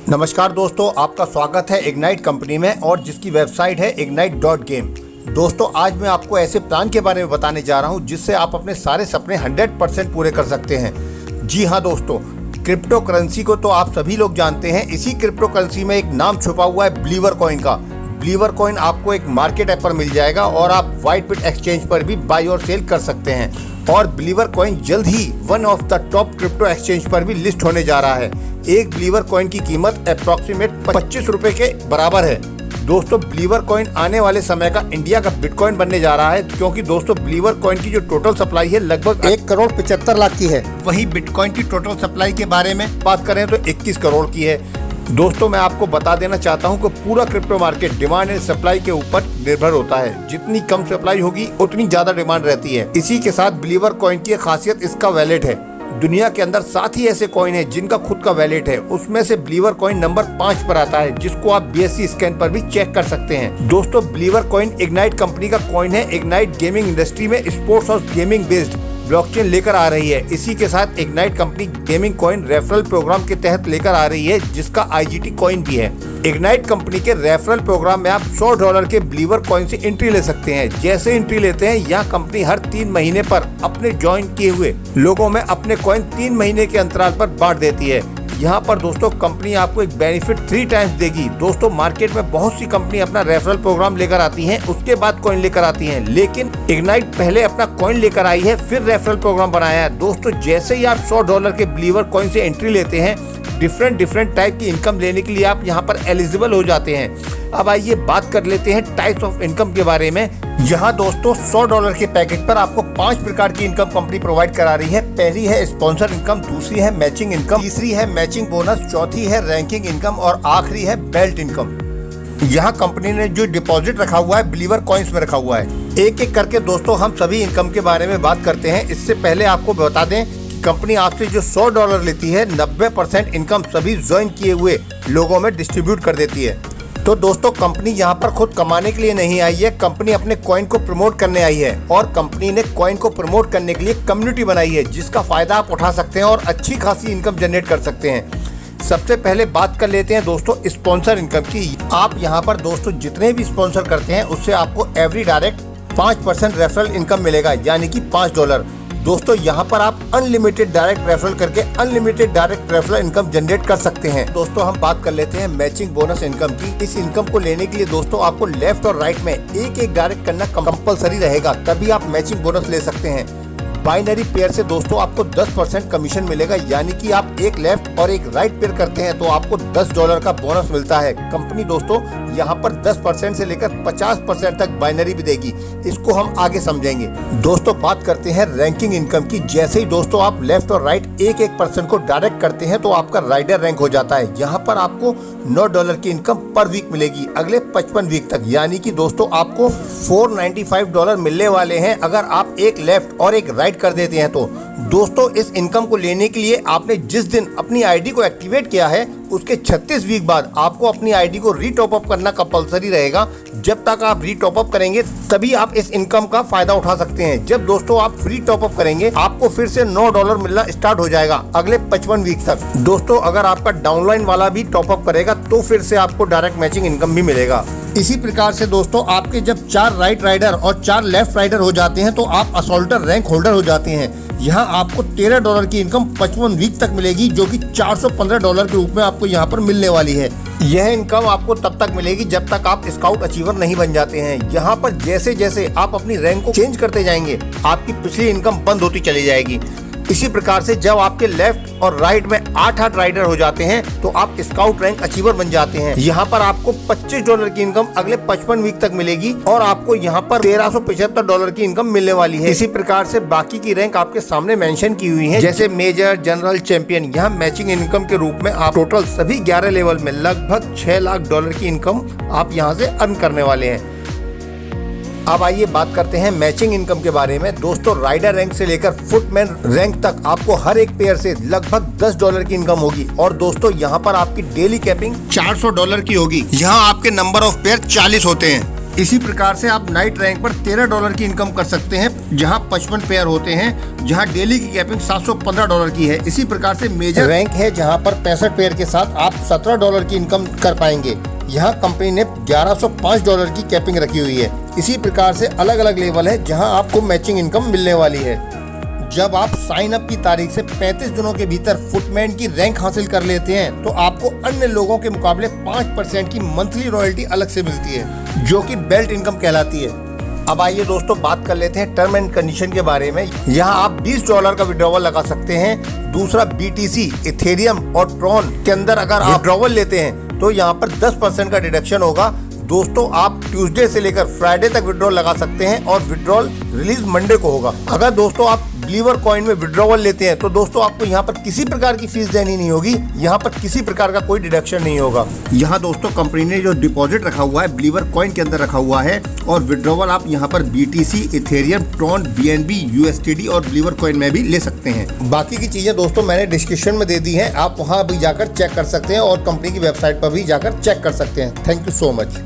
नमस्कार दोस्तों, आपका स्वागत है इग्नाइट कंपनी में और जिसकी वेबसाइट है ignite.game। दोस्तों, आज मैं आपको ऐसे प्लान के बारे में बताने जा रहा हूं जिससे आप अपने सारे सपने 100% पूरे कर सकते हैं। जी हां दोस्तों, क्रिप्टो करेंसी को तो आप सभी लोग जानते हैं। इसी क्रिप्टो करेंसी में एक नाम छुपा हुआ है बिलीवर कॉइन का। बिलीवर कॉइन आपको एक मार्केट ऐप पर मिल जाएगा और आप व्हाइटबिट एक्सचेंज पर भी बाय और सेल कर सकते हैं। और बिलीवर कॉइन जल्द ही one of the top crypto exchange पर भी लिस्ट होने जा रहा है। एक बिलीवर कॉइन की कीमत अप्रॉक्सीमेट 25 रुपए के बराबर है। दोस्तों, बिलीवर कॉइन आने वाले समय का इंडिया का बिटकॉइन बनने जा रहा है, क्योंकि दोस्तों बिलीवर कॉइन की जो टोटल सप्लाई है लगभग 1,75,00,000 की है। वही बिटकॉइन की टोटल सप्लाई के बारे में बात करें तो 21 करोड़ की है। दोस्तों, मैं आपको बता देना चाहता हूं कि पूरा crypto market demand and supply के ऊपर निर्भर होता है। जितनी कम सप्लाई होगी उतनी ज्यादा डिमांड रहती है। इसी के साथ बिलीवर कॉइन की खासियत इसका वैलेट है। दुनिया के अंदर 7 ही ऐसे कॉइन हैं जिनका खुद का वैलेट है। उसमें से बिलीवर कॉइन नंबर 5 पर आता है, जिसको आप BSC स्कैन पर भी चेक कर सकते हैं। दोस्तों, बिलीवर कॉइन इग्नाइट कंपनी का कॉइन है। इग्नाइट गेमिंग इंडस्ट्री में स्पोर्ट्स और गेमिंग बेस्ड ब्लॉकचेन लेकर आ रही है। इसी के साथ ignite company gaming coin referral program के तहत लेकर आ रही है, जिसका IGT कॉइन भी है। इग्नाइट कंपनी के रेफरल प्रोग्राम में आप $100 के बिलीवर कॉइन से एंट्री ले सकते हैं। जैसे एंट्री लेते हैं, यह कंपनी हर 3 महीने पर अपने ज्वाइन किए हुए लोगों में अपने कॉइन 3 महीने के अंतराल पर बांट देती है। यहाँ पर दोस्तों कंपनी आपको एक बेनिफिट 3 टाइम्स देगी। दोस्तों, मार्केट में बहुत सी कंपनी अपना रेफरल प्रोग्राम लेकर आती हैं, उसके बाद कॉइन लेकर आती हैं, लेकिन इग्नाइट पहले अपना कॉइन लेकर आई है, फिर रेफरल प्रोग्राम बनाया है। दोस्तों, जैसे ही आप $100 के बिलीवर कॉइन से एंट्री लेते हैं, डिफरेंट टाइप की इनकम लेने के लिए आप यहाँ पर एलिजिबल हो जाते हैं। अब आइए बात कर लेते हैं टाइप्स ऑफ इनकम के बारे में। यहाँ दोस्तों $100 के पैकेज पर आपको 5 प्रकार की इनकम कंपनी प्रोवाइड करा रही है। पहली है स्पॉन्सर इनकम, दूसरी है मैचिंग इनकम, तीसरी है मैचिंग बोनस, चौथी है रैंकिंग इनकम और आखिरी है बेल्ट इनकम। यहाँ कंपनी ने जो डिपॉजिट रखा हुआ है बिलीवर कॉइन्स में रखा हुआ है। एक एक करके दोस्तों हम सभी इनकम के बारे में बात करते हैं। इससे पहले आपको बता दें, कंपनी आपसे जो $100 लेती है, 90% इनकम सभी ज्वाइन किए हुए लोगों में डिस्ट्रीब्यूट कर देती है। तो दोस्तों, कंपनी यहाँ पर खुद कमाने के लिए नहीं आई है, कंपनी अपने कॉइन को प्रमोट करने आई है। और कंपनी ने कॉइन को प्रमोट करने के लिए कम्युनिटी बनाई है, जिसका फायदा आप उठा सकते हैं और अच्छी खासी इनकम जनरेट कर सकते हैं। सबसे पहले बात कर लेते हैं दोस्तों स्पॉन्सर इनकम की। आप यहाँ पर दोस्तों जितने भी स्पॉन्सर करते हैं, उससे आपको एवरी डायरेक्ट 5% रेफरल इनकम मिलेगा, यानी कि $5। दोस्तों, यहाँ पर आप अनलिमिटेड डायरेक्ट रेफरल करके unlimited direct referral income generate कर सकते हैं। दोस्तों, हम बात कर लेते हैं मैचिंग बोनस इनकम की। इस इनकम को लेने के लिए दोस्तों आपको लेफ्ट और राइट में एक डायरेक्ट करना कंपलसरी रहेगा, तभी आप मैचिंग बोनस ले सकते हैं। बाइनरी पेयर से दोस्तों आपको 10% कमीशन मिलेगा, यानी कि आप एक लेफ्ट और एक राइट पेयर करते हैं तो आपको $10 का बोनस मिलता है। कंपनी दोस्तों यहाँ पर 10% से लेकर 50% तक बाइनरी भी देगी, इसको हम आगे समझेंगे। दोस्तों, बात करते हैं रैंकिंग इनकम की। जैसे ही दोस्तों आप लेफ्ट और राइट एक पर्सन को डायरेक्ट करते हैं तो आपका राइडर रैंक हो जाता है। यहाँ पर आपको $9 की इनकम पर वीक मिलेगी अगले 55 वीक तक, यानी कि दोस्तों आपको $495 मिलने वाले हैं अगर आप एक लेफ्ट और एक राइट कर देते हैं। तो दोस्तों, इस इनकम को लेने के लिए आपने जिस दिन अपनी आईडी को एक्टिवेट किया है, उसके 36 वीक बाद आपको अपनी आईडी को रीटॉप अप करना कंपलसरी रहेगा। जब तक आप रीटॉप अप करेंगे तभी आप इस इनकम का फायदा उठा सकते हैं। जब दोस्तों आप फ्री टॉप अप करेंगे, आपको फिर से $9 मिलना स्टार्ट हो जाएगा अगले 55 वीक तक। दोस्तों, अगर आपका डाउनलाइन वाला भी टॉप अप करेगा तो फिर से आपको डायरेक्ट मैचिंग इनकम भी मिलेगा। इसी प्रकार से दोस्तों आपके जब 4 राइट राइडर और 4 लेफ्ट राइडर हो जाते हैं तो आप असॉल्टर रैंक होल्डर हो जाते हैं। यहाँ आपको $13 की इनकम 55 वीक तक मिलेगी, जो कि $415 के रूप में आपको यहाँ पर मिलने वाली है। यह इनकम आपको तब तक मिलेगी जब तक आप स्काउट अचीवर नहीं बन जाते हैं। यहाँ पर जैसे जैसे आप अपनी रैंक को चेंज करते जाएंगे, आपकी पिछली इनकम बंद होती चली जाएगी। इसी प्रकार से जब आपके लेफ्ट और राइट में 8 राइडर हो जाते हैं तो आप स्काउट रैंक अचीवर बन जाते हैं। यहाँ पर आपको $25 की इनकम अगले 55 वीक तक मिलेगी और आपको यहाँ पर $1375 की इनकम मिलने वाली है। इसी प्रकार से बाकी की रैंक आपके सामने मेंशन की हुई है, जैसे मेजर, जनरल, चैंपियन। यहाँ मैचिंग इनकम के रूप में आप टोटल सभी 11 लेवल में लगभग $6 लाख की इनकम आप यहाँ से अर्न करने वाले हैं। अब आइए बात करते हैं मैचिंग इनकम के बारे में। दोस्तों, राइडर रैंक से लेकर फुटमैन रैंक तक आपको हर एक पेयर से लगभग $10 की इनकम होगी। और दोस्तों, यहाँ पर आपकी डेली कैपिंग $400 की होगी। यहाँ आपके नंबर ऑफ पेयर 40 होते हैं। इसी प्रकार से आप नाइट रैंक पर $13 की इनकम कर सकते हैं, जहां 55 पेयर होते हैं, जहां डेली की कैपिंग $715 की है। इसी प्रकार से मेजर रैंक है जहां पर 65 पेयर के साथ आप $17 की इनकम कर पाएंगे। यहाँ कंपनी ने $1105 की कैपिंग रखी हुई है। इसी प्रकार से अलग अलग लेवल है जहां आपको मैचिंग इनकम मिलने वाली है। जब आप साइन अप की तारीख से 35 दिनों के भीतर फुटमैन की रैंक हासिल कर लेते हैं तो आपको अन्य लोगों के मुकाबले 5% की मंथली रॉयल्टी अलग से मिलती है, जो कि बेल्ट इनकम कहलाती है। अब आइए दोस्तों बात कर लेते हैं टर्म एंड कंडीशन के बारे में। यहाँ आप $20 का विड्रॉवल लगा सकते हैं। दूसरा BTC, इथेरियम और ट्रॉन के अंदर अगर आप विड्रॉवल लेते हैं तो यहाँ पर 10% का डिडक्शन होगा। दोस्तों आप ट्यूसडे से लेकर फ्राइडे तक विड्रॉल लगा सकते हैं और विड्रॉल रिलीज मंडे को होगा। अगर दोस्तों आप बिलीवर कॉइन में विड्रॉवल लेते हैं तो दोस्तों आपको यहाँ पर किसी प्रकार की फीस देनी नहीं होगी, यहाँ पर किसी प्रकार का कोई डिडक्शन नहीं होगा। यहाँ दोस्तों कंपनी ने जो डिपॉजिट रखा हुआ है बिलीवर कॉइन के अंदर रखा हुआ है और विड्रॉवल आप यहाँ पर BTC, Ethereum, Tron, BNB, USDT और बिलीवर कॉइन में भी ले सकते हैं। बाकी की चीजें दोस्तों मैंने डिस्क्रिप्शन में दे दी है, आप वहाँ भी जाकर चेक कर सकते हैं और कंपनी की वेबसाइट पर भी जाकर चेक कर सकते हैं। Thank you so much.